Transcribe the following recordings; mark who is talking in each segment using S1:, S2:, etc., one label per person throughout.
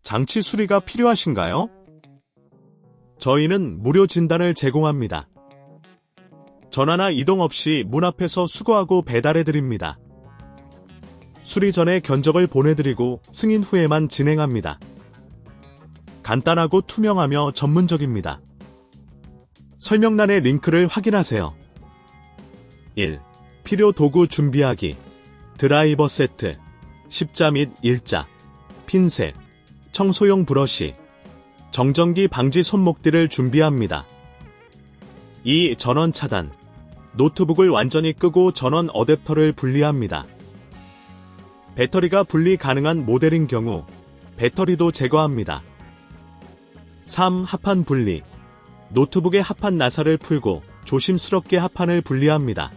S1: 장치 수리가 필요하신가요? 저희는 무료 진단을 제공합니다. 전화나 이동 없이 문 앞에서 수거하고 배달해드립니다. 수리 전에 견적을 보내드리고 승인 후에만 진행합니다. 간단하고 투명하며 전문적입니다. 설명란의 링크를 확인하세요. 1. 필요 도구 준비하기. 드라이버 세트, 십자 및 일자, 핀셋, 청소용 브러쉬, 정전기 방지 손목띠를 준비합니다. 2. 전원 차단. 노트북을 완전히 끄고 전원 어댑터를 분리합니다. 배터리가 분리 가능한 모델인 경우 배터리도 제거합니다. 3. 합판 분리. 노트북의 합판 나사를 풀고 조심스럽게 합판을 분리합니다.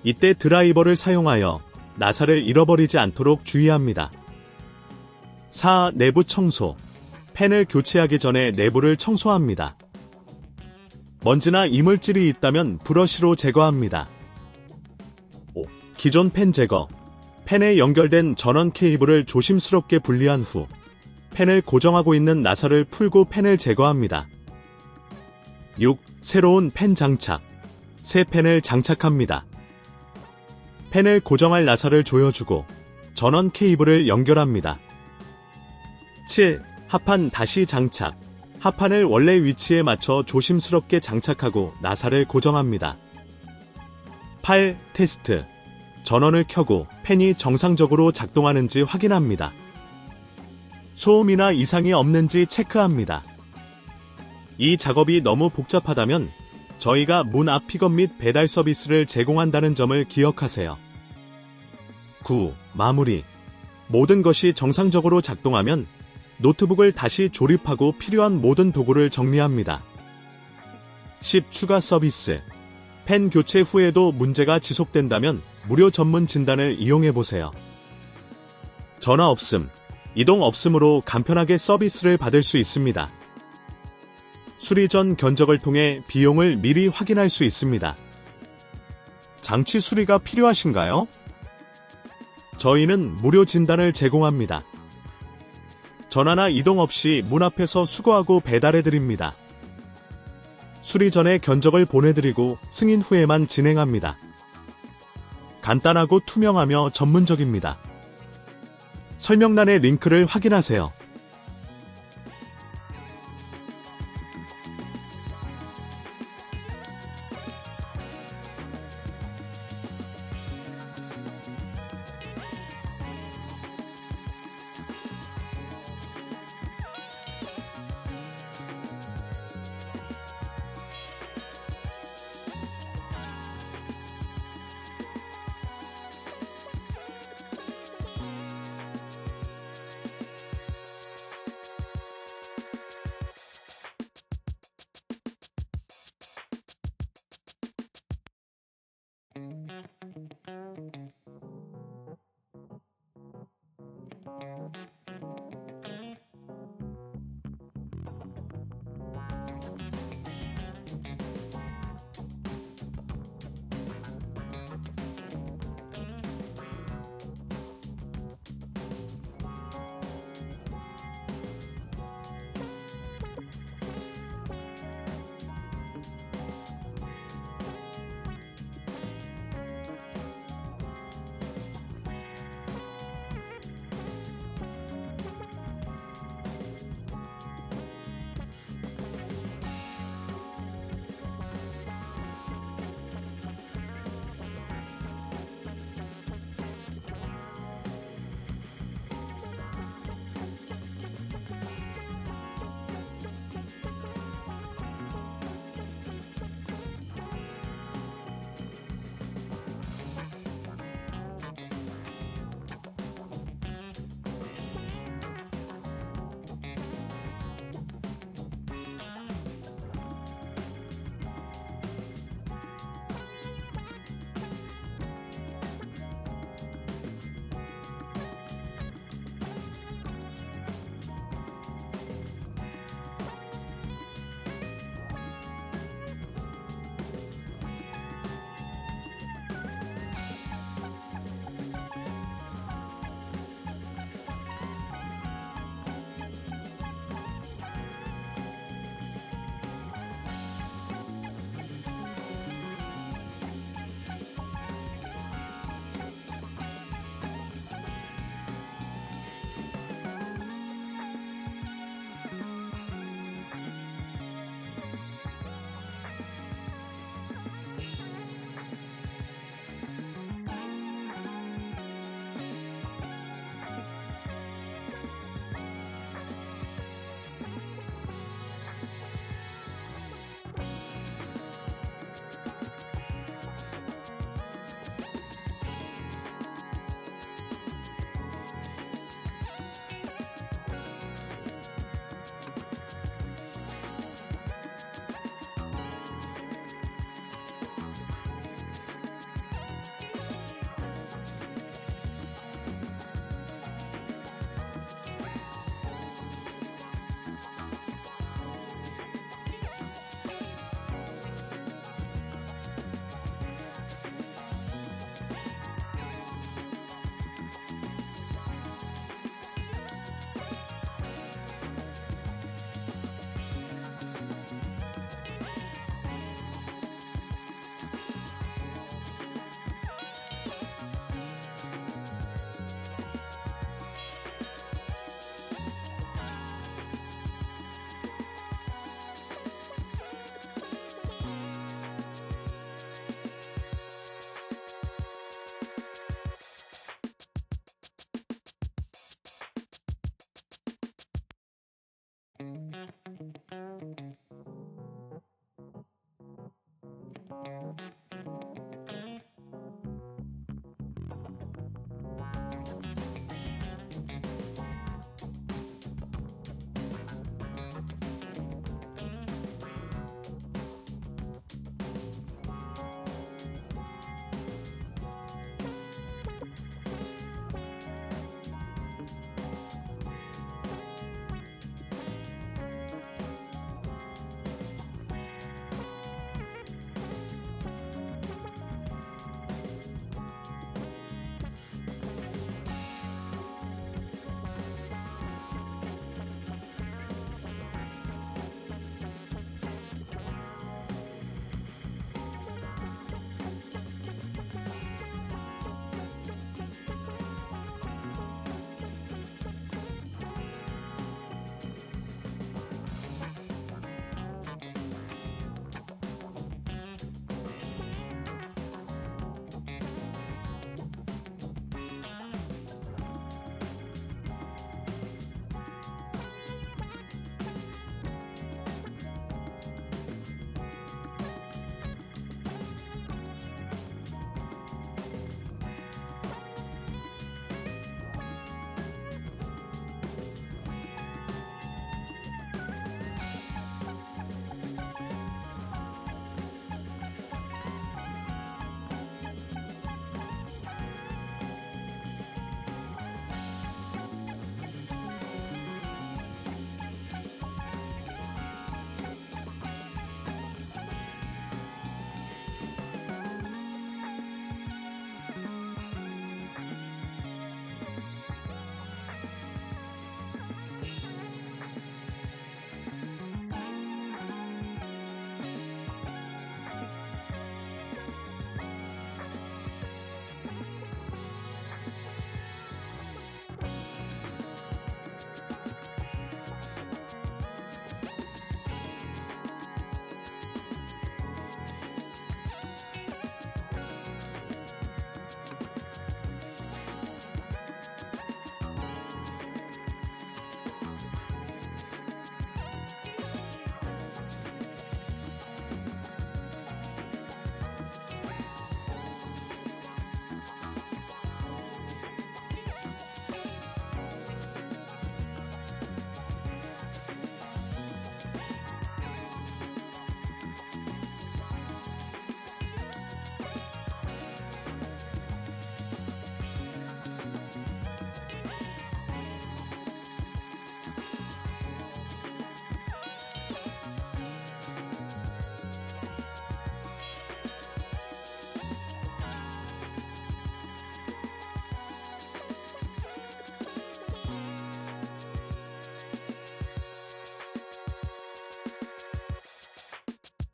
S1: 이때 드라이버를 사용하여 나사를 잃어버리지 않도록 주의합니다. 4. 내부 청소. 팬을 교체하기 전에 내부를 청소합니다. 먼지나 이물질이 있다면 브러쉬로 제거합니다. 5. 기존 팬 제거. 팬에 연결된 전원 케이블을 조심스럽게 분리한 후 팬을 고정하고 있는 나사를 풀고 팬을 제거합니다. 6. 새로운 팬 장착. 새 팬을 장착합니다. 팬을 고정할 나사를 조여주고 전원 케이블을 연결합니다. 7. 합판 다시 장착. 합판을 원래 위치에 맞춰 조심스럽게 장착하고 나사를 고정합니다. 8. 테스트. 전원을 켜고 팬이 정상적으로 작동하는지 확인합니다. 소음이나 이상이 없는지 체크합니다. 이 작업이 너무 복잡하다면 저희가 문 앞 픽업 및 배달 서비스를 제공한다는 점을 기억하세요. 9. 마무리. 모든 것이 정상적으로 작동하면 노트북을 다시 조립하고 필요한 모든 도구를 정리합니다. 10. 추가 서비스. 팬 교체 후에도 문제가 지속된다면 무료 전문 진단을 이용해보세요. 전화 없음, 이동 없음으로 간편하게 서비스를 받을 수 있습니다. 수리 전 견적을 통해 비용을 미리 확인할 수 있습니다. 장치 수리가 필요하신가요? 저희는 무료 진단을 제공합니다. 전화나 이동 없이 문 앞에서 수거하고 배달해드립니다. 수리 전에 견적을 보내드리고 승인 후에만 진행합니다. 간단하고 투명하며 전문적입니다. 설명란의 링크를 확인하세요.